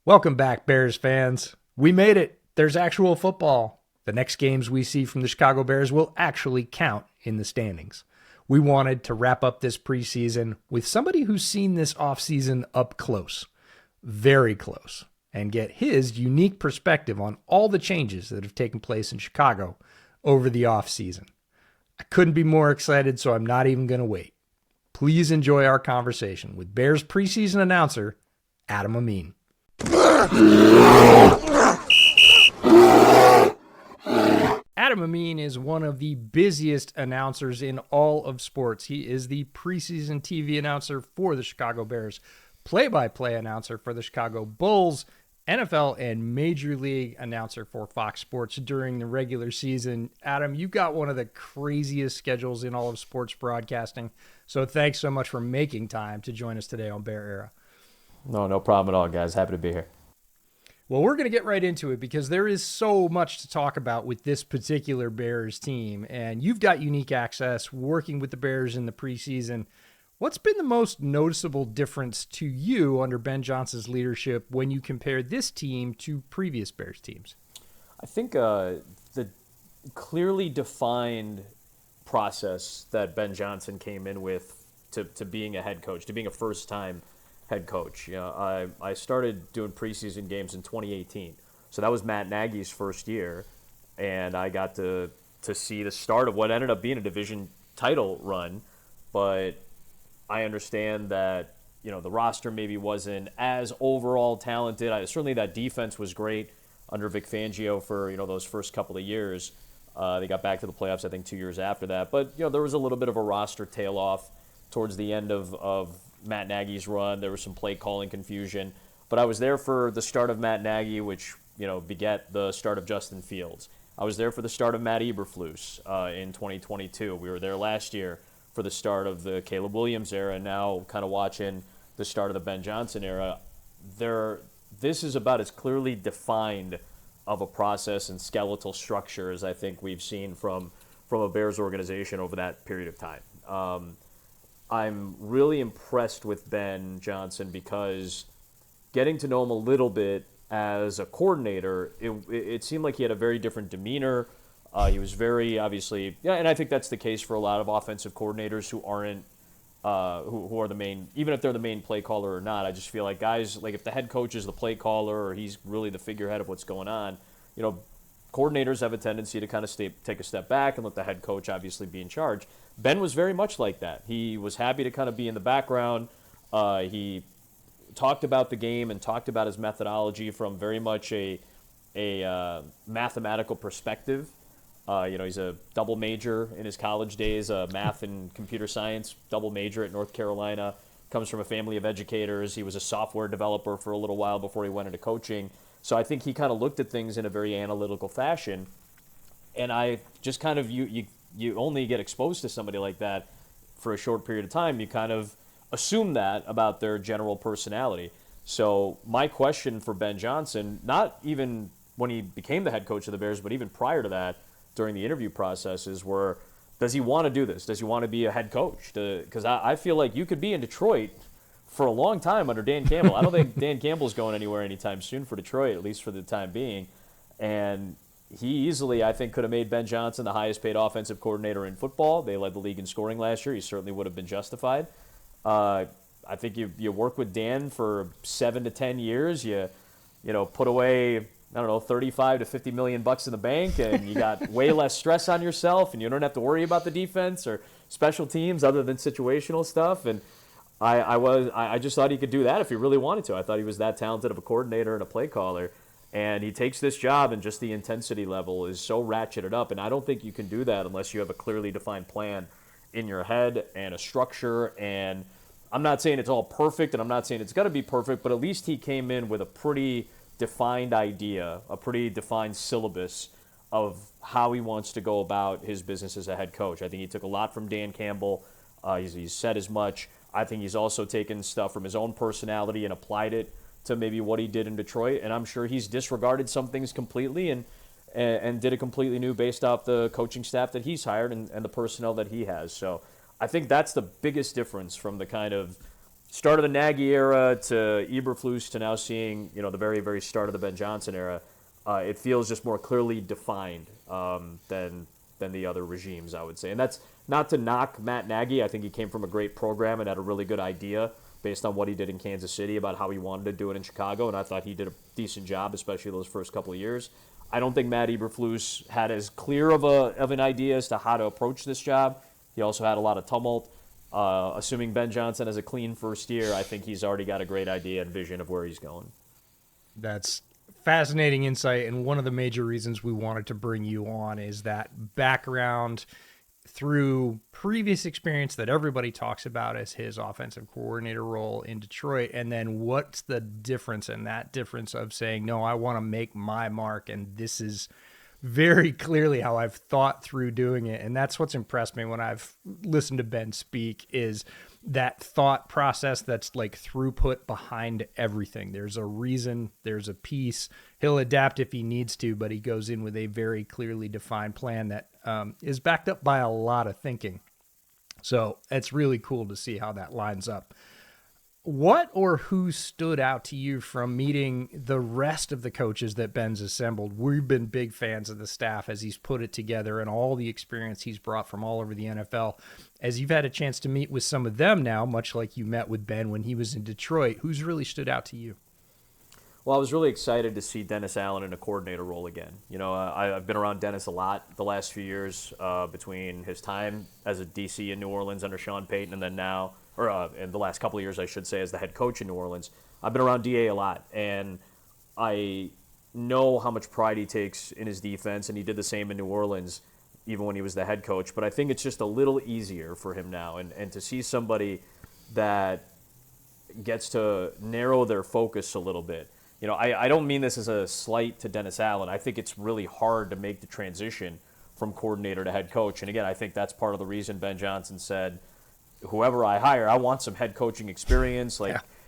Welcome back, Bears fans. We made it. There's actual football. The next games we see from the Chicago Bears will actually count in the standings. We wanted to wrap up this preseason with somebody who's seen this offseason up close, very close, and get his unique perspective on all the changes that have taken place in Chicago over the offseason. I couldn't be more excited, so I'm not even going to wait. Please enjoy our conversation with Bears preseason announcer, Amin. Amin is one of the busiest announcers in all of sports. He is the preseason TV announcer for the Chicago Bears, play-by-play announcer for the Chicago Bulls, NFL and Major League announcer for Fox Sports during the regular season. Adam, you got one of the craziest schedules in all of sports broadcasting, so thanks so much for making time to join us today on Bear Era. No problem at all, guys. Happy to be here. Well, we're going to get right into it because there is so much to talk about with this particular Bears team, and you've got unique access working with the Bears in the preseason. What's been the most noticeable difference to you under Ben Johnson's leadership when you compare this team to previous Bears teams? I think the clearly defined process that Ben Johnson came in with to being a head coach, to being a first-time head coach. You know, I started doing preseason games in 2018, so that was Matt Nagy's first year, and I got to see the start of what ended up being a division title run. But I understand that the roster maybe wasn't as overall talented. Certainly that defense was great under Vic Fangio for those first couple of years. They got back to the playoffs, I think, 2 years after that. But there was a little bit of a roster tail off towards the end of Matt Nagy's run. There was some play calling confusion, but I was there for the start of Matt Nagy, which beget the start of Justin Fields. I was there for the start of Matt Eberflus in 2022. We were there last year for the start of the Caleb Williams era, and now kind of watching the start of the Ben Johnson era. This is about as clearly defined of a process and skeletal structure as I think we've seen from a Bears organization over that period of time. I'm really impressed with Ben Johnson because getting to know him a little bit as a coordinator, it seemed like he had a very different demeanor. He was very obviously, and I think that's the case for a lot of offensive coordinators who aren't, who are the main, even if they're the main play caller or not. I just feel like guys, like if the head coach is the play caller or he's really the figurehead of what's going on, coordinators have a tendency to kind of take a step back and let the head coach obviously be in charge. Ben was very much like that. He was happy to kind of be in the background. He talked about the game and talked about his methodology from very much a mathematical perspective. He's a double major in his college days, math and computer science, double major at North Carolina. Comes from a family of educators. He was a software developer for a little while before he went into coaching. So I think he kind of looked at things in a very analytical fashion. And I just kind of, you only get exposed to somebody like that for a short period of time. You kind of assume that about their general personality. So my question for Ben Johnson, not even when he became the head coach of the Bears, but even prior to that, during the interview processes, were, does he want to do this? Does he want to be a head coach? Because I feel like you could be in Detroit for a long time under Dan Campbell. I don't think Dan Campbell's going anywhere anytime soon for Detroit, at least for the time being. And he easily, I think, could have made Ben Johnson the highest paid offensive coordinator in football. They led the league in scoring last year. He certainly would have been justified. I think you work with Dan for 7 to 10 years. You put away, 35 to 50 million bucks in the bank, and you got way less stress on yourself, and you don't have to worry about the defense or special teams other than situational stuff. And I just thought he could do that if he really wanted to. I thought he was that talented of a coordinator and a play caller. And he takes this job, and just the intensity level is so ratcheted up. And I don't think you can do that unless you have a clearly defined plan in your head and a structure. And I'm not saying it's all perfect, and I'm not saying it's going to be perfect, but at least he came in with a pretty defined idea, a pretty defined syllabus of how he wants to go about his business as a head coach. I think he took a lot from Dan Campbell. He's said as much. I think he's also taken stuff from his own personality and applied it to maybe what he did in Detroit, and I'm sure he's disregarded some things completely and did a completely new based off the coaching staff that he's hired and the personnel that he has. So I think that's the biggest difference from the kind of start of the Nagy era to Eberflus to now seeing, the very, very start of the Ben Johnson era, it feels just more clearly defined than the other regimes, I would say. And that's not to knock Matt Nagy. I think he came from a great program and had a really good idea based on what he did in Kansas City about how he wanted to do it in Chicago, and I thought he did a decent job, especially those first couple of years. I don't think Matt Eberflus had as clear of an idea as to how to approach this job. He also had a lot of tumult. Assuming Ben Johnson has a clean first year, I think he's already got a great idea and vision of where he's going. That's fascinating insight, and one of the major reasons we wanted to bring you on is that background through previous experience that everybody talks about as his offensive coordinator role in Detroit, and then what's the difference in that difference of saying, no, I want to make my mark, and this is very clearly how I've thought through doing it. And that's what's impressed me when I've listened to Ben speak, is that thought process that's like throughput behind everything. There's a reason, there's a piece. He'll adapt if he needs to, but he goes in with a very clearly defined plan that is backed up by a lot of thinking. So it's really cool to see how that lines up. What or who stood out to you from meeting the rest of the coaches that Ben's assembled? We've been big fans of the staff as he's put it together and all the experience he's brought from all over the NFL. As you've had a chance to meet with some of them now, much like you met with Ben when he was in Detroit, who's really stood out to you? Well, I was really excited to see Dennis Allen in a coordinator role again. I've been around Dennis a lot the last few years between his time as a DC in New Orleans under Sean Payton and then now, in the last couple of years, I should say, as the head coach in New Orleans. I've been around DA a lot, and I know how much pride he takes in his defense, and he did the same in New Orleans, even when he was the head coach. But I think it's just a little easier for him now, and to see somebody that gets to narrow their focus a little bit. I don't mean this as a slight to Dennis Allen. I think it's really hard to make the transition from coordinator to head coach. And again, I think that's part of the reason Ben Johnson said, whoever I hire, I want some head coaching experience.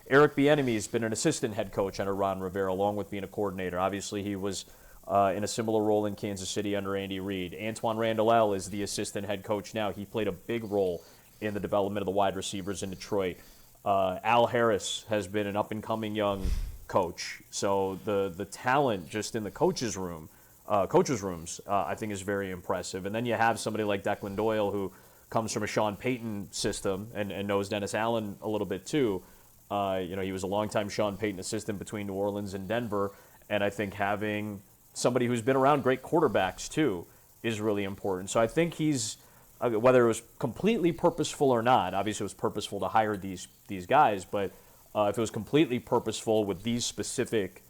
Eric Bieniemy has been an assistant head coach under Ron Rivera, along with being a coordinator. Obviously, he was in a similar role in Kansas City under Andy Reid. Antoine Randall is the assistant head coach now. He played a big role in the development of the wide receivers in Detroit. Al Harris has been an up-and-coming young coach. So the talent just in the coaches' rooms, I think is very impressive. And then you have somebody like Declan Doyle, who comes from a Sean Payton system and knows Dennis Allen a little bit too. He was a longtime Sean Payton assistant between New Orleans and Denver. And I think having somebody who's been around great quarterbacks too is really important. So I think he's, whether it was completely purposeful or not, obviously it was purposeful to hire these guys, but if it was completely purposeful with these specific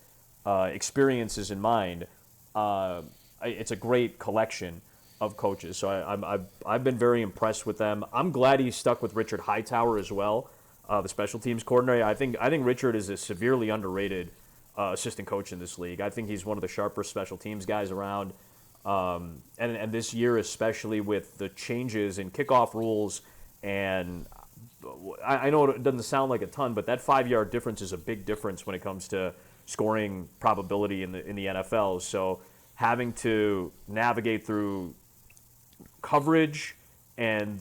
experiences in mind, it's a great collection of coaches. So I've been very impressed with them. I'm glad he stuck with Richard Hightower as well, the special teams coordinator. I think Richard is a severely underrated assistant coach in this league. I think he's one of the sharper special teams guys around. And this year, especially with the changes in kickoff rules, and I know it doesn't sound like a ton, but that 5-yard difference is a big difference when it comes to scoring probability in the NFL. So having to navigate through coverage and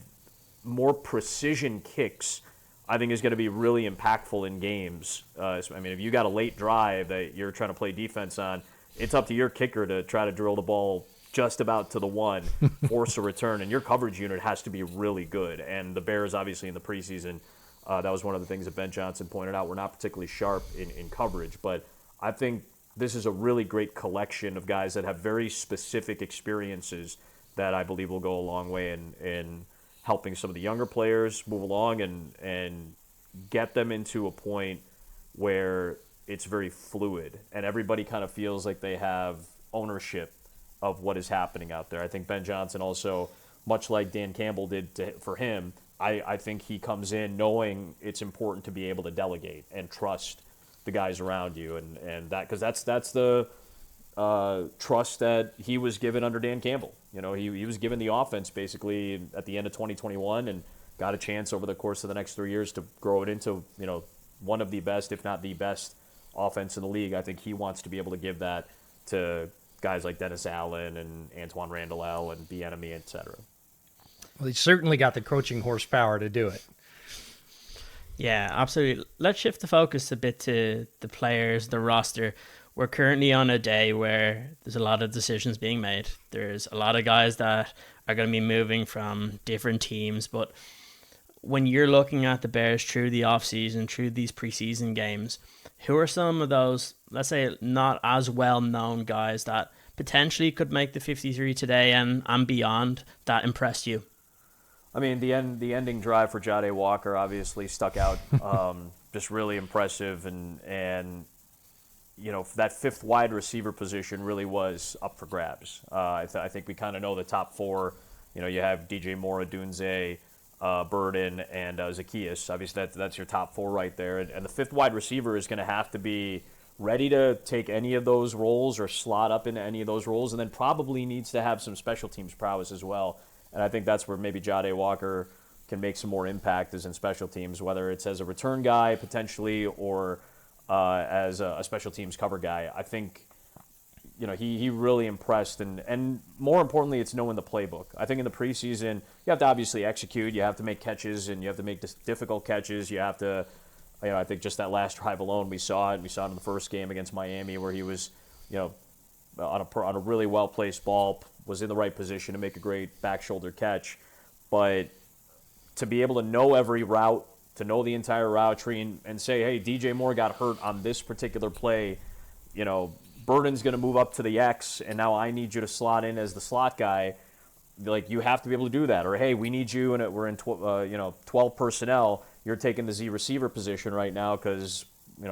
more precision kicks, I think is going to be really impactful in games. If you got a late drive that you're trying to play defense on, it's up to your kicker to try to drill the ball just about to the one, force a return, and your coverage unit has to be really good. And the Bears, obviously, in the preseason, that was one of the things that Ben Johnson pointed out. We're not particularly sharp in coverage, but I think this is a really great collection of guys that have very specific experiences that I believe will go a long way in helping some of the younger players move along and get them into a point where it's very fluid and everybody kind of feels like they have ownership of what is happening out there. I think Ben Johnson also, much like Dan Campbell did for him, I think he comes in knowing it's important to be able to delegate and trust the guys around you, and that, because that's the trust that he was given under Dan Campbell. He was given the offense basically at the end of 2021 and got a chance over the course of the next 3 years to grow it into one of the best, if not the best, offense in the league. I think he wants to be able to give that to guys like Dennis Allen and Antoine Randall and Bieniemy, et cetera. Well, he's certainly got the coaching horsepower to do it. Yeah, absolutely. Let's shift the focus a bit to the players, the roster. We're currently on a day where there's a lot of decisions being made. There's a lot of guys that are going to be moving from different teams. But when you're looking at the Bears through the offseason, through these preseason games, who are some of those, let's say, not as well known guys that potentially could make the 53 today and beyond that impressed you? I mean, the ending drive for Jade Walker obviously stuck out. Just really impressive, and that fifth wide receiver position really was up for grabs. I think we kind of know the top four. You have DJ Moore, Dunze, Burden, and Zacchaeus. Obviously, that's your top four right there. And the fifth wide receiver is going to have to be ready to take any of those roles or slot up into any of those roles, and then probably needs to have some special teams prowess as well. And I think that's where maybe Jade Walker can make some more impact is in special teams, whether it's as a return guy potentially or as a special teams cover guy. I think he really impressed, and more importantly, it's knowing the playbook. I think in the preseason, you have to obviously execute, you have to make catches, and you have to make difficult catches. You have to, I think just that last drive alone, we saw it in the first game against Miami where he was, on a really well placed ball, was in the right position to make a great back shoulder catch, but to be able to know every route, to know the entire route tree, and say, hey, DJ Moore got hurt on this particular play, Burden's going to move up to the X, and now I need you to slot in as the slot guy. Like, you have to be able to do that. Or, hey, we need you, and we're in 12 personnel. You're taking the Z receiver position right now because,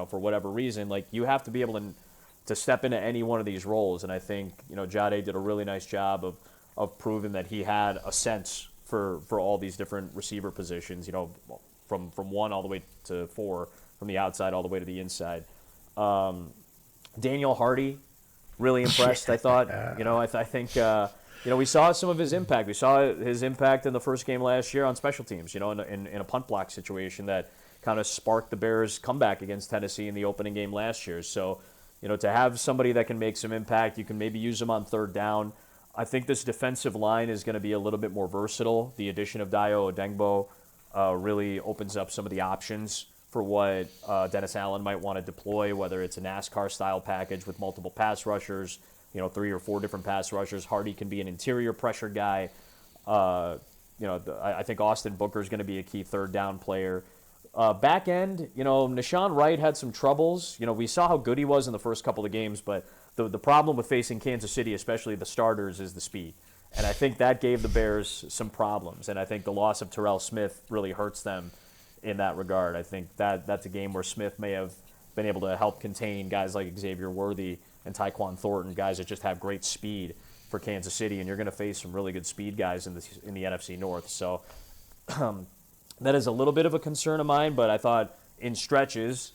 for whatever reason. Like, you have to be able to step into any one of these roles. And I think, Jade did a really nice job of proving that he had a sense for all these different receiver positions, from 1 all the way to 4, from the outside all the way to the inside. Daniel Hardy, really impressed, I thought. I think, we saw some of his impact. We saw his impact in the first game last year on special teams, in a punt block situation that kind of sparked the Bears' comeback against Tennessee in the opening game last year. So, to have somebody that can make some impact, you can maybe use them on third down. I think this defensive line is going to be a little bit more versatile. The addition of Dayo Odengbo really opens up some of the options for what Dennis Allen might want to deploy, whether it's a NASCAR-style package with multiple pass rushers, 3 or 4 different pass rushers. Hardy can be an interior pressure guy. I think Austin Booker is going to be a key third down player. Back end, Nashawn Wright had some troubles. We saw how good he was in the first couple of games, but the problem with facing Kansas City, especially the starters, is the speed. And I think that gave the Bears some problems. And I think the loss of Terrell Smith really hurts them in that regard. I think that's a game where Smith may have been able to help contain guys like Xavier Worthy and Tyquan Thornton, guys that just have great speed for Kansas City, and you're going to face some really good speed guys in the NFC North. So that is a little bit of a concern of mine, but I thought in stretches,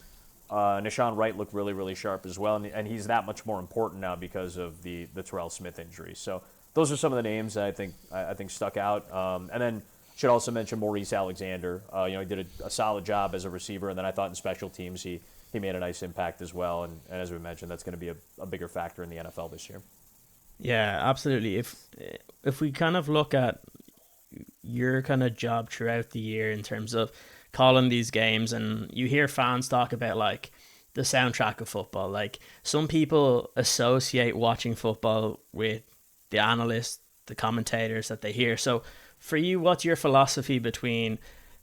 Nashawn Wright looked really, really sharp as well, and he's that much more important now because of the Terrell Smith injury. So those are some of the names that I think stuck out. And then should also mention Maurice Alexander. He did a solid job as a receiver, and then I thought in special teams he made a nice impact as well. And as we mentioned, that's going to be a bigger factor in the NFL this year. Yeah, absolutely. If we kind of look at your kind of job throughout the year in terms of calling these games, and you hear fans talk about like the soundtrack of football. Like, some people associate watching football with the analysts, the commentators that they hear. So for you, what's your philosophy between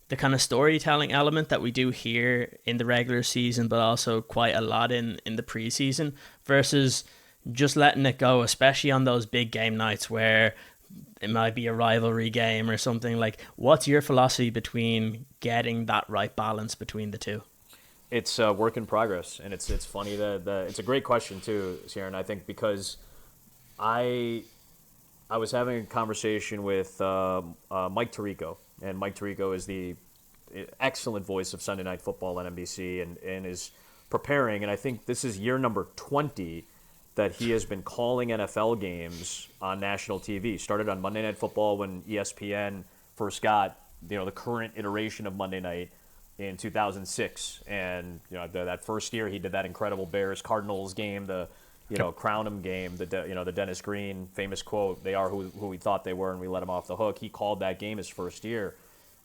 the kind of storytelling element that we do here in the regular season, but also quite a lot in the preseason, versus just letting it go, especially on those big game nights where it might be a rivalry game or something? Like, what's your philosophy between getting that right balance between the two? It's a work in progress, and it's funny that it's a great question too, Ciaran. I think because I was having a conversation with Mike Tirico, and Mike Tirico is the excellent voice of Sunday Night Football on NBC, and is preparing, and I think this is year number 20 that he has been calling NFL games on national TV. Started on Monday Night Football when ESPN first got the current iteration of Monday Night in 2006, and that first year he did that incredible Bears Cardinals game, the Crownham game, the Dennis Green famous quote, "They are who we thought they were, and we let them off the hook." He called that game his first year,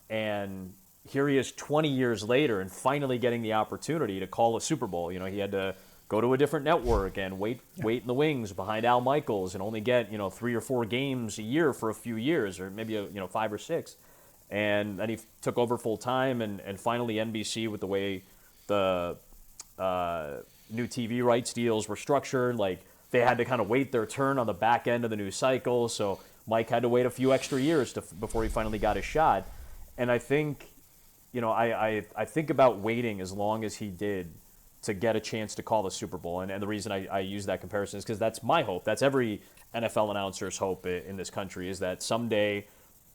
and here he is 20 years later and finally getting the opportunity to call a Super Bowl. He had to go to a different network and wait in the wings behind Al Michaels and only get 3 or 4 games a year for a few years, or maybe 5 or 6. And then he took over full time, and finally NBC, with the way the new TV rights deals were structured, like they had to kind of wait their turn on the back end of the new cycle. So Mike had to wait a few extra years before he finally got his shot. And I think, I think about waiting as long as he did to get a chance to call the Super Bowl. And the reason I use that comparison is because that's my hope. That's every NFL announcer's hope in this country, is that someday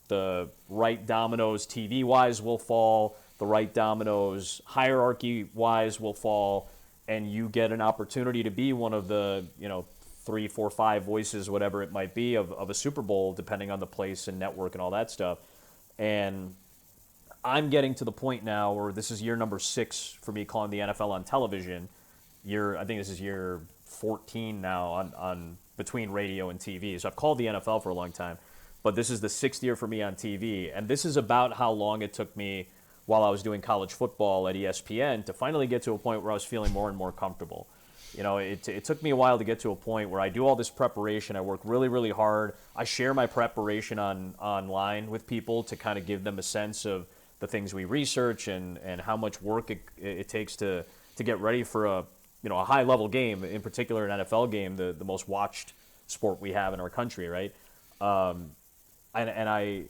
the right dominoes TV-wise will fall, the right dominoes hierarchy-wise will fall, and you get an opportunity to be one of the, 3, 4, 5 voices, whatever it might be, of a Super Bowl, depending on the place and network and all that stuff. And I'm getting to the point now where this is year number 6 for me calling the NFL on television. I think this is year 14 now on between radio and TV. So I've called the NFL for a long time, but this is the 6th year for me on TV. And this is about how long it took me while I was doing college football at ESPN to finally get to a point where I was feeling more and more comfortable. It took me a while to get to a point where I do all this preparation. I work really, really hard. I share my preparation online with people to kind of give them a sense of the things we research and how much work it takes to get ready for a high level game, in particular an NFL game, the most watched sport we have in our country, right? And I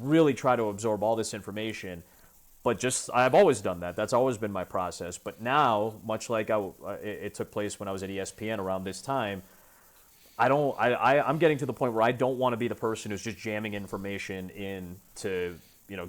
really try to absorb all this information, but I've always done that. That's always been my process. But now, much like it took place when I was at ESPN around this time, I'm getting to the point where I don't want to be the person who's just jamming information in to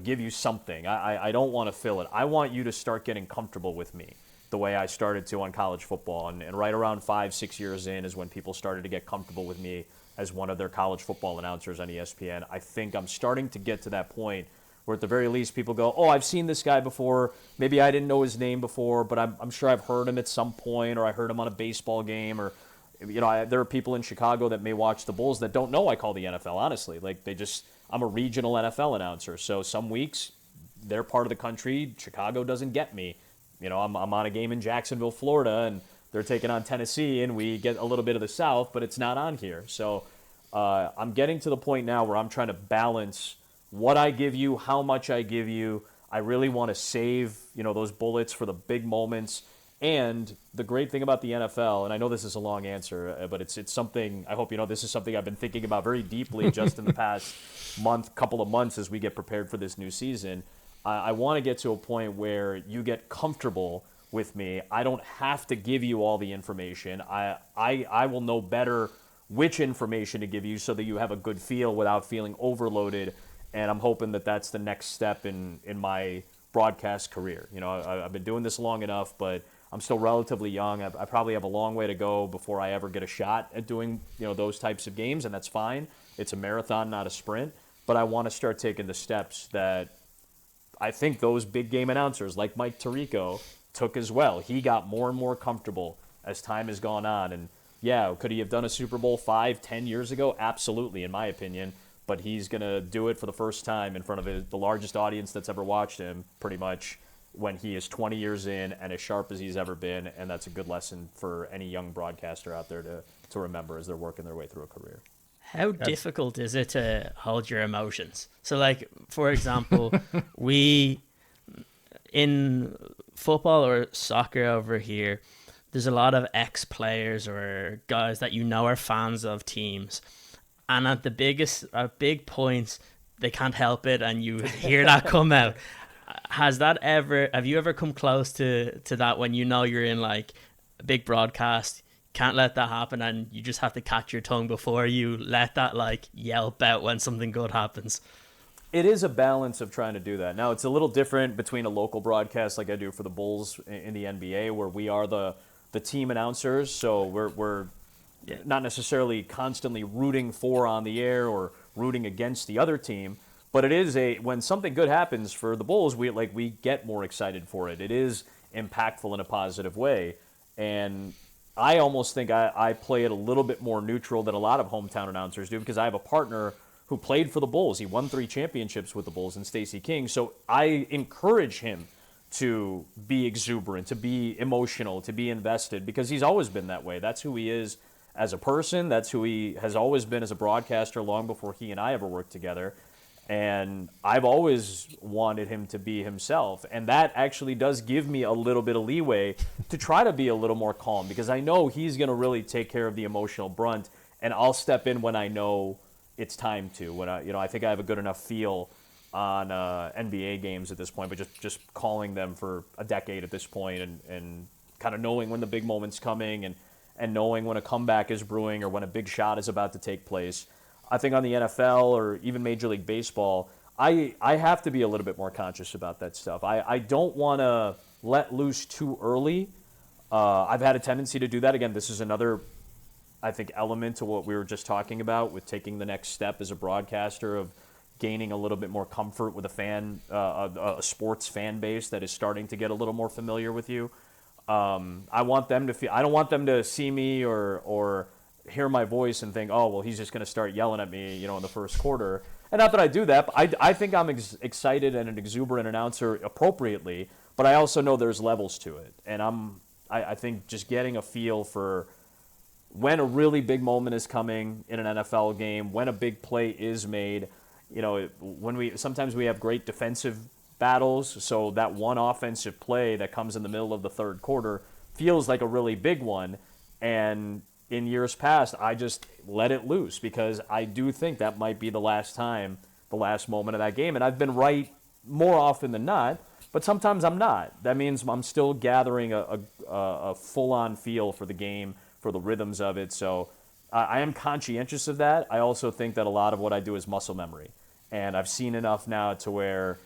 give you something. I don't want to fill it. I want you to start getting comfortable with me the way I started to on college football. And right around 5-6 years in is when people started to get comfortable with me as one of their college football announcers on ESPN. I think I'm starting to get to that point where at the very least people go, oh, I've seen this guy before. Maybe I didn't know his name before, but I'm sure I've heard him at some point, or I heard him on a baseball game, or there are people in Chicago that may watch the Bulls that don't know I call the NFL, honestly. Like I'm a regional NFL announcer. So some weeks they're part of the country. Chicago doesn't get me. I'm on a game in Jacksonville, Florida, and they're taking on Tennessee, and we get a little bit of the South, but it's not on here. So I'm getting to the point now where I'm trying to balance what I give you, how much I give you. I really want to save, those bullets for the big moments. And the great thing about the NFL, and I know this is a long answer, but it's something, I hope this is something I've been thinking about very deeply just in the past couple of months as we get prepared for this new season. I want to get to a point where you get comfortable with me. I don't have to give you all the information. I will know better which information to give you so that you have a good feel without feeling overloaded. And I'm hoping that that's the next step in my broadcast career. I've been doing this long enough, but I'm still relatively young. I probably have a long way to go before I ever get a shot at doing those types of games, and that's fine. It's a marathon, not a sprint. But I want to start taking the steps that I think those big game announcers like Mike Tirico took as well. He got more and more comfortable as time has gone on. And yeah, could he have done a Super Bowl 5-10 years ago? Absolutely, in my opinion. But he's going to do it for the first time in front of the largest audience that's ever watched him, pretty much, when he is 20 years in and as sharp as he's ever been. And that's a good lesson for any young broadcaster out there to remember as they're working their way through a career. How difficult is it to hold your emotions? So, like, for example, in football or soccer over here, there's a lot of ex-players or guys that are fans of teams. And at big points, they can't help it, and you hear that come out. Have you ever come close to that when you're in like a big broadcast? Can't let that happen, and you just have to catch your tongue before you let that like yelp out when something good happens. It is a balance of trying to do that. Now, it's a little different between a local broadcast like I do for the Bulls in the NBA, where we are the team announcers, so we're not necessarily constantly rooting for on the air or rooting against the other team, but it is when something good happens for the Bulls, we get more excited for it. It is impactful in a positive way, and I almost think I play it a little bit more neutral than a lot of hometown announcers do, because I have a partner who played for the Bulls. He won 3 championships with the Bulls and Stacey King. So I encourage him to be exuberant, to be emotional, to be invested, because he's always been that way. That's who he is as a person. That's who he has always been as a broadcaster long before he and I ever worked together. And I've always wanted him to be himself. And that actually does give me a little bit of leeway to try to be a little more calm, because I know he's going to really take care of the emotional brunt, and I'll step in when I know it's time to. When I think I have a good enough feel on NBA games at this point, but just calling them for a decade at this point, and kind of knowing when the big moment's coming, and knowing when a comeback is brewing or when a big shot is about to take place. I think on the NFL or even Major League Baseball, I have to be a little bit more conscious about that stuff. I don't want to let loose too early. I've had a tendency to do that. Again, this is another, I think, element to what we were just talking about with taking the next step as a broadcaster, of gaining a little bit more comfort with a sports fan base that is starting to get a little more familiar with you. I want them to feel. I don't want them to see me or hear my voice and think, oh, well, he's just going to start yelling at me, in the first quarter. And not that I do that, but I think I'm excited and an exuberant announcer appropriately. But I also know there's levels to it, and I think just getting a feel for when a really big moment is coming in an NFL game, when a big play is made. Sometimes we have great defensive battles, so that one offensive play that comes in the middle of the third quarter feels like a really big one. And in years past, I just let it loose, because I do think that might be the last moment of that game. And I've been right more often than not, but sometimes I'm not. That means I'm still gathering a full-on feel for the game, for the rhythms of it. So I am conscientious of that. I also think that a lot of what I do is muscle memory. And I've seen enough now to where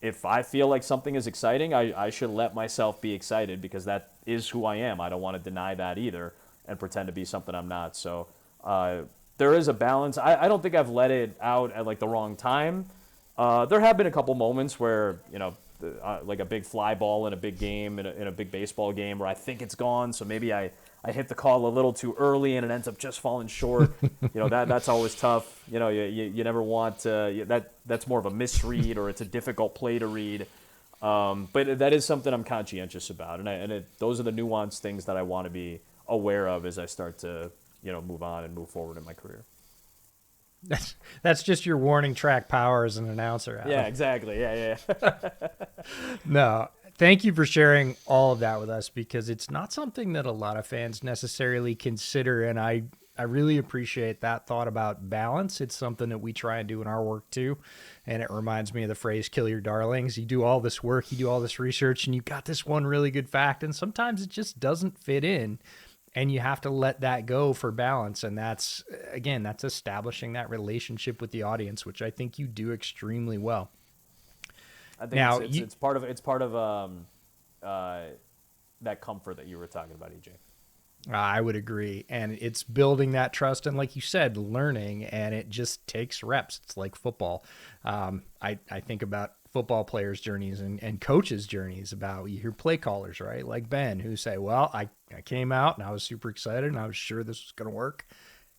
if I feel like something is exciting, I should let myself be excited, because that is who I am. I don't want to deny that either and pretend to be something I'm not. So there is a balance. I don't think I've let it out at like the wrong time. There have been a couple moments where, like a big fly ball in a big game, in a big baseball game, where I think it's gone. So maybe I hit the call a little too early and it ends up just falling short. That's always tough. You never want to, that's more of a misread, or it's a difficult play to read. But that is something I'm conscientious about. And those are the nuanced things that I want to be aware of as I start to, move on and move forward in my career. That's just your warning track power as an announcer, Adam. Yeah, exactly. Yeah. No, thank you for sharing all of that with us, because it's not something that a lot of fans necessarily consider. And I really appreciate that thought about balance. It's something that we try and do in our work too. And it reminds me of the phrase, kill your darlings. You do all this work, you do all this research, and you got this one really good fact. And sometimes it just doesn't fit in. And you have to let that go for balance. And that's establishing that relationship with the audience, which I think you do extremely well. I think it's part of that comfort that you were talking about, EJ. I would agree. And it's building that trust. And like you said, learning, and it just takes reps. It's like football. I think about football players' journeys and coaches' journeys. About, you hear play callers, right? Like Ben, who say, well, I came out and I was super excited and I was sure this was going to work.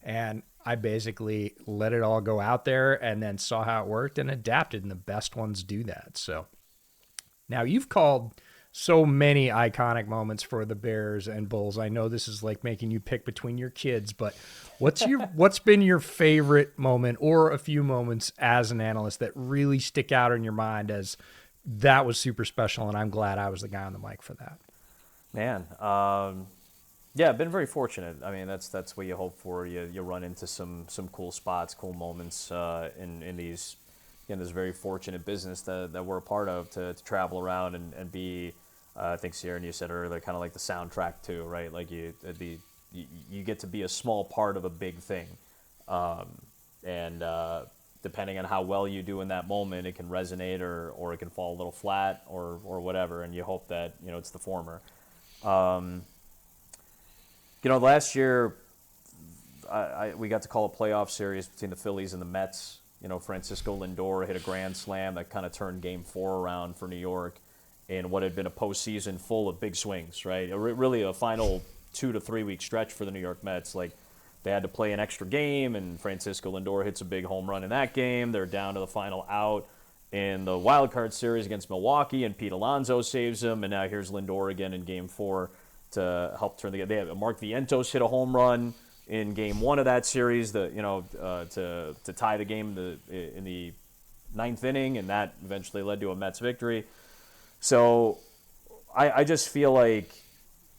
And I basically let it all go out there and then saw how it worked and adapted. And the best ones do that. So now you've called so many iconic moments for the Bears and Bulls. I know this is like making you pick between your kids, but what's been your favorite moment, or a few moments as an analyst, that really stick out in your mind as that was super special, and I'm glad I was the guy on the mic for that? Man, yeah, I've been very fortunate. I mean, that's what you hope for. You run into some cool spots, cool moments in these, this very fortunate business that we're a part of, to travel around and be. I think, Ciaran, you said earlier, kind of like the soundtrack too, right? Like you get to be a small part of a big thing, and depending on how well you do in that moment, it can resonate or it can fall a little flat or whatever. And you hope that it's the former. Last year, we got to call a playoff series between the Phillies and the Mets. Francisco Lindor hit a grand slam that kind of turned Game 4 around for New York in what had been a postseason full of big swings, right? Really a final 2 to 3 week stretch for the New York Mets. Like, they had to play an extra game, and Francisco Lindor hits a big home run in that game. They're down to the final out in the wild card series against Milwaukee, and Pete Alonso saves him, and now here's Lindor again in Game 4 to help turn the game. They have Mark Vientos hit a home run in Game 1 of that series, to tie the game in the ninth inning, and that eventually led to a Mets victory. So I just feel like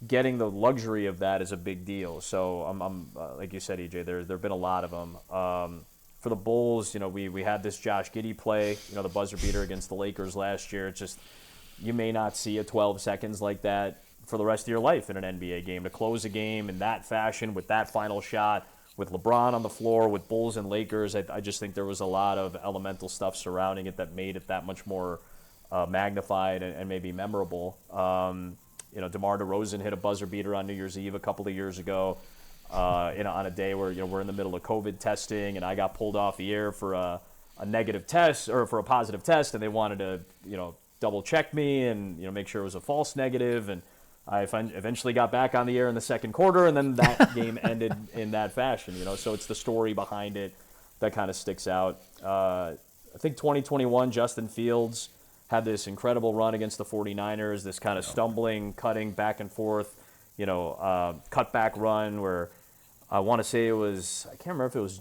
getting the luxury of that is a big deal. So I'm like you said, EJ, there've been a lot of them. For the Bulls, we had this Josh Giddey play, the buzzer beater against the Lakers last year. It's just, you may not see a 12 seconds like that for the rest of your life in an NBA game. To close a game in that fashion with that final shot, with LeBron on the floor, with Bulls and Lakers, I just think there was a lot of elemental stuff surrounding it that made it that much more magnified and maybe memorable. DeMar DeRozan hit a buzzer beater on New Year's Eve a couple of years ago on a day where we're in the middle of COVID testing, and I got pulled off the air for a negative test or for a positive test, and they wanted to double check me and make sure it was a false negative, and I eventually got back on the air in the second quarter, and then that game ended in that fashion. So it's the story behind it that kind of sticks out. I think 2021, Justin Fields had this incredible run against the 49ers, this kind of stumbling, cutting back and forth, cutback run where I want to say it was, I can't remember if it was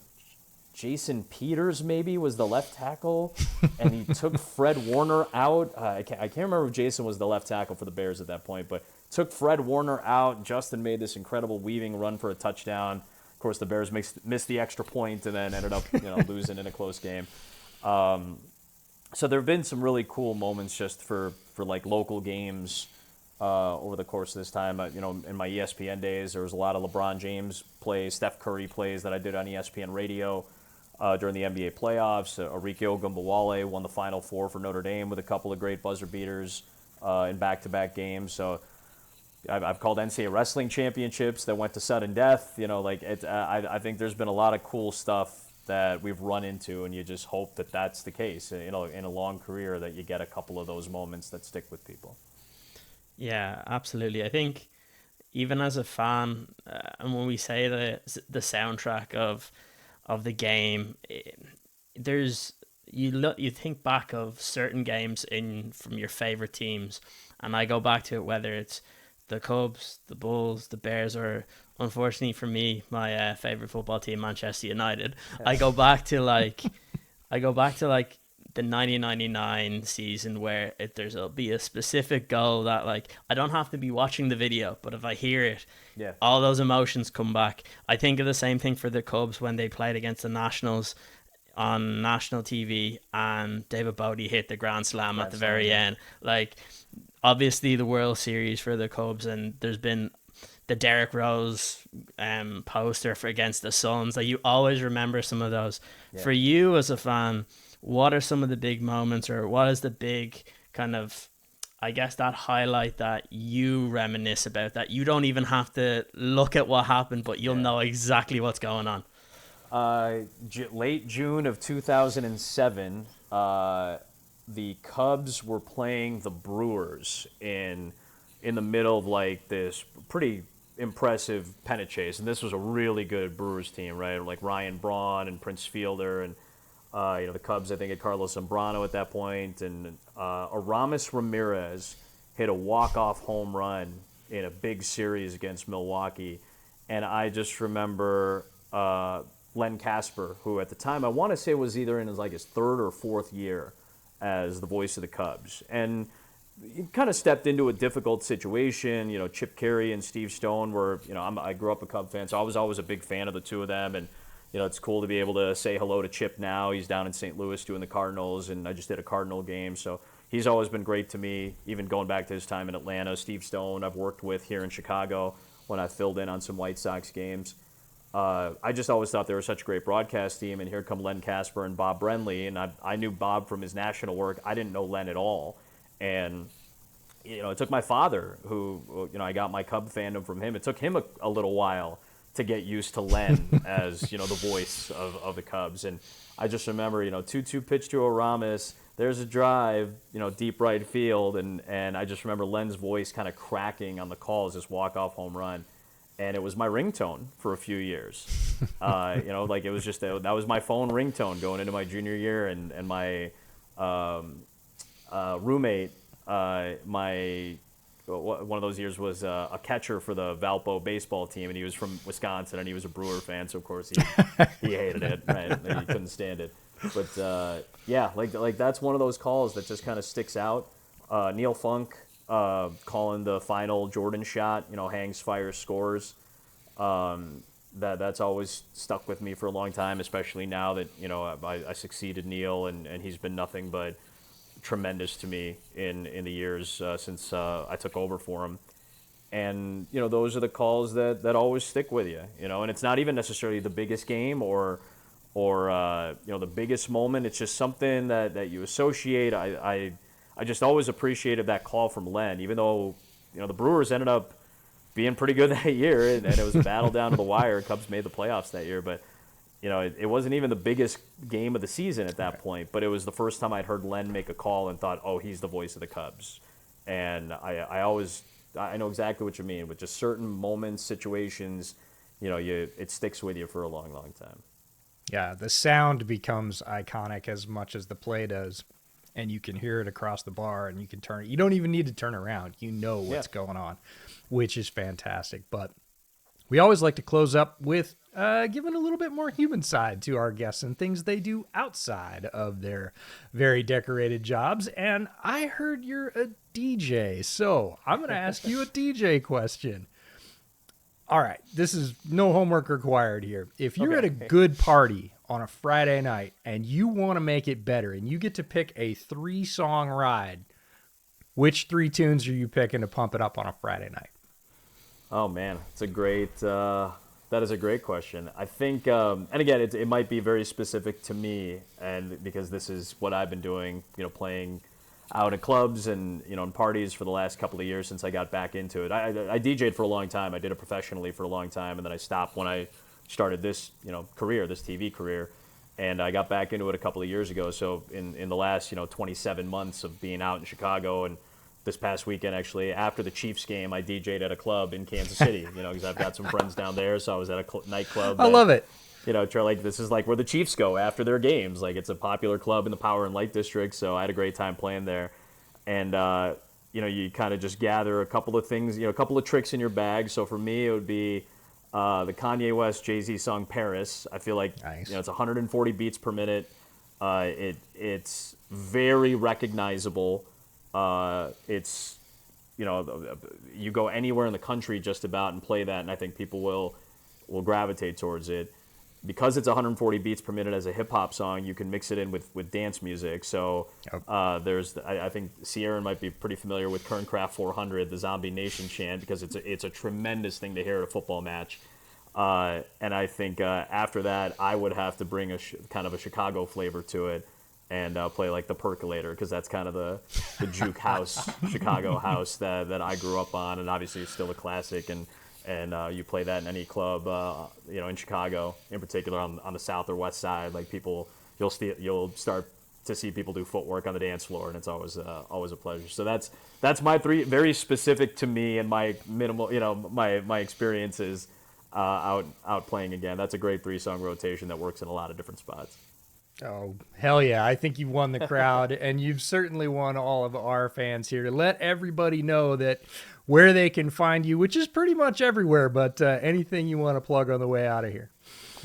Jason Peters maybe was the left tackle, and he took Fred Warner out. I can't remember if Jason was the left tackle for the Bears at that point, but took Fred Warner out. Justin made this incredible weaving run for a touchdown. Of course, the Bears missed the extra point and then ended up losing in a close game. So there have been some really cool moments just for like local games over the course of this time. In my ESPN days, there was a lot of LeBron James plays, Steph Curry plays that I did on ESPN radio during the NBA playoffs. Arike Ogunbowale won the Final Four for Notre Dame with a couple of great buzzer beaters in back-to-back games. So I've called NCAA wrestling championships that went to sudden death. I think there's been a lot of cool stuff that we've run into, and you just hope that that's the case. In a long career, that you get a couple of those moments that stick with people. Yeah, absolutely. I think even as a fan, and when we say the soundtrack of the game, you think back of certain games from your favorite teams, and I go back to it, whether it's the Cubs, the Bulls, the Bears, or unfortunately for me, my favorite football team, Manchester United. Yeah. I go back to the 1999 season where there'll be a specific goal that I don't have to be watching the video, but if I hear it, all those emotions come back. I think of the same thing for the Cubs when they played against the Nationals on national TV, and David Bodie hit the grand slam at the very end. Obviously the World Series for the Cubs, and there's been the Derrick Rose poster for against the Suns. You always remember some of those. Yeah. For you as a fan, what are some of the big moments, or what is the big kind of, I guess, that highlight that you reminisce about, that you don't even have to look at what happened, but you'll know exactly what's going on? Late June of 2007, the Cubs were playing the Brewers in the middle of this pretty impressive pennant chase, and this was a really good Brewers team, right? Ryan Braun and Prince Fielder, and the Cubs, I think, had Carlos Zambrano at that point, and Aramis Ramirez hit a walk-off home run in a big series against Milwaukee, and I just remember Len Casper, who at the time I want to say was either in his third or fourth year as the voice of the Cubs, and he kind of stepped into a difficult situation. Chip Carey and Steve Stone were, I grew up a Cub fan, so I was always a big fan of the two of them, and it's cool to be able to say hello to Chip now. He's down in St. Louis doing the Cardinals, and I just did a Cardinal game, so he's always been great to me, even going back to his time in Atlanta. Steve Stone I've worked with here in Chicago when I filled in on some White Sox games. I just always thought they were such a great broadcast team, and here come Len Casper and Bob Brenly, and I knew Bob from his national work. I didn't know Len at all, and it took my father, who I got my Cub fandom from him. It took him a little while to get used to Len as the voice of the Cubs, and I just remember 2-2 pitch to Aramis. There's a drive, deep right field, and I just remember Len's voice kind of cracking on the call as this walk-off home run. and it was my ringtone for a few years. Like it was just that was my phone ringtone going into my junior year, and my roommate, one of those years was a catcher for the Valpo baseball team, and he was from Wisconsin, and he was a Brewer fan, so of course he hated it, right? He couldn't stand it. But like that's one of those calls that just kind of sticks out. Neil Funk calling the final Jordan shot, hangs, fires, scores. That's always stuck with me for a long time, especially now that I succeeded Neil, and he's been nothing but tremendous to me in the years since I took over for him. And those are the calls that always stick with you, and it's not even necessarily the biggest game or the biggest moment. It's just something that you associate. I just always appreciated that call from Len, even though the Brewers ended up being pretty good that year, and it was a battle down to the wire. Cubs made the playoffs that year, but it wasn't even the biggest game of the season at that point, but it was the first time I'd heard Len make a call and thought, oh, he's the voice of the Cubs. And I know exactly what you mean, with just certain moments, situations, it sticks with you for a long, long time. Yeah, the sound becomes iconic as much as the play does, and you can hear it across the bar, and you can turn it. You don't even need to turn around. You know what's going on, which is fantastic. But we always like to close up with giving a little bit more human side to our guests and things they do outside of their very decorated jobs. And I heard you're a DJ, so I'm going to ask you a DJ question. All right, this is no homework required here. If you're at a good party on a Friday night and you want to make it better and you get to pick a 3-song ride, which 3 tunes are you picking to pump it up on a Friday night? Oh man, it's a great. That is a great question. I think, and again, it might be very specific to me, and because this is what I've been doing, playing out at clubs and in parties for the last couple of years since I got back into it. I DJ'd for a long time. I did it professionally for a long time, and then I stopped when I started this career, this TV career, and I got back into it a couple of years ago. So in the last 27 months of being out in Chicago, and this past weekend actually after the Chiefs game, I DJ'd at a club in Kansas City. Because I've got some friends down there, so I was at a nightclub. I love it. This is like where the Chiefs go after their games. Like, it's a popular club in the Power and Light District, so I had a great time playing there. And, you kind of just gather a couple of things, a couple of tricks in your bag. So for me, it would be the Kanye West Jay-Z song Paris. I feel like, nice. It's 140 beats per minute. It's very recognizable. It's, you go anywhere in the country just about and play that, and I think people will gravitate towards it. Because it's 140 beats per minute as a hip-hop song, you can mix it in with dance music. So I think Ciaran might be pretty familiar with Kernkraft 400, the Zombie Nation chant, because it's a tremendous thing to hear at a football match. And I think after that, I would have to bring kind of a Chicago flavor to it and play like the Percolator, because that's kind of the juke house, Chicago house that I grew up on, and obviously it's still a classic. And you play that in any club, in Chicago, in particular on the south or west side. Like, you'll start to see people do footwork on the dance floor, and it's always a pleasure. So that's my 3, very specific to me and my minimal, my experiences out playing again. That's a great 3-song rotation that works in a lot of different spots. Oh, hell yeah. I think you've won the crowd, and you've certainly won all of our fans here, to let everybody know that where they can find you, which is pretty much everywhere, but anything you want to plug on the way out of here.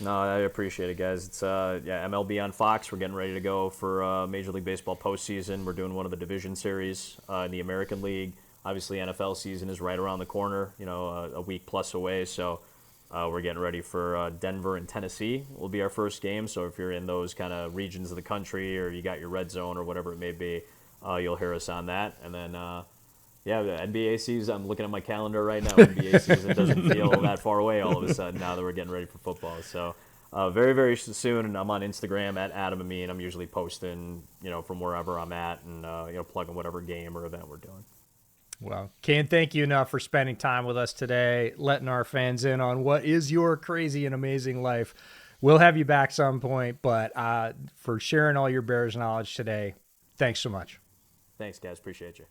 No, I appreciate it, guys. It's MLB on Fox. We're getting ready to go for Major League Baseball postseason. We're doing one of the division series in the American League. Obviously, NFL season is right around the corner, a week plus away, so we're getting ready for Denver and Tennessee will be our first game. So if you're in those kind of regions of the country, or you got your red zone or whatever it may be, you'll hear us on that. And then, the NBA season, I'm looking at my calendar right now. NBA season doesn't feel that far away all of a sudden now that we're getting ready for football. So very, very soon, and I'm on Instagram at Adam Amin. I'm usually posting, from wherever I'm at, and, plugging whatever game or event we're doing. Well, can't thank you enough for spending time with us today, letting our fans in on what is your crazy and amazing life. We'll have you back some point, but for sharing all your Bears knowledge today, thanks so much. Thanks, guys. Appreciate you.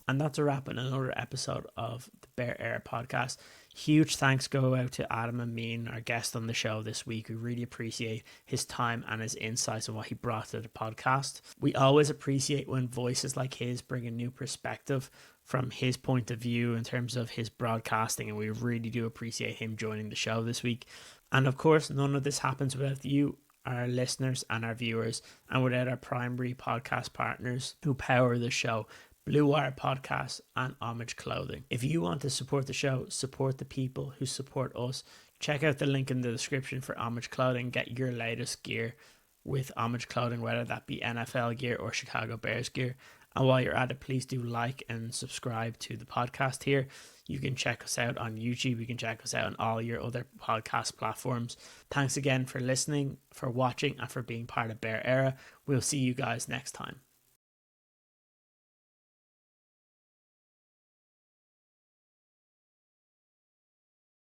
And that's a wrap on another episode of the Bear Era podcast. Huge thanks go out to Adam Amin, our guest on the show this week. We really appreciate his time and his insights and what he brought to the podcast. We always appreciate when voices like his bring a new perspective from his point of view in terms of his broadcasting, and we really do appreciate him joining the show this week. And of course, none of this happens without you, our listeners and our viewers, and without our primary podcast partners who power the show, Blue Wire Podcast and Homage Clothing. If you want to support the show, support the people who support us, check out the link in the description for Homage Clothing. Get your latest gear with Homage Clothing, whether that be NFL gear or Chicago Bears gear. And while you're at it, please do like and subscribe to the podcast here. You can check us out on YouTube. You can check us out on all your other podcast platforms. Thanks again for listening, for watching, and for being part of Bear Era. We'll see you guys next time.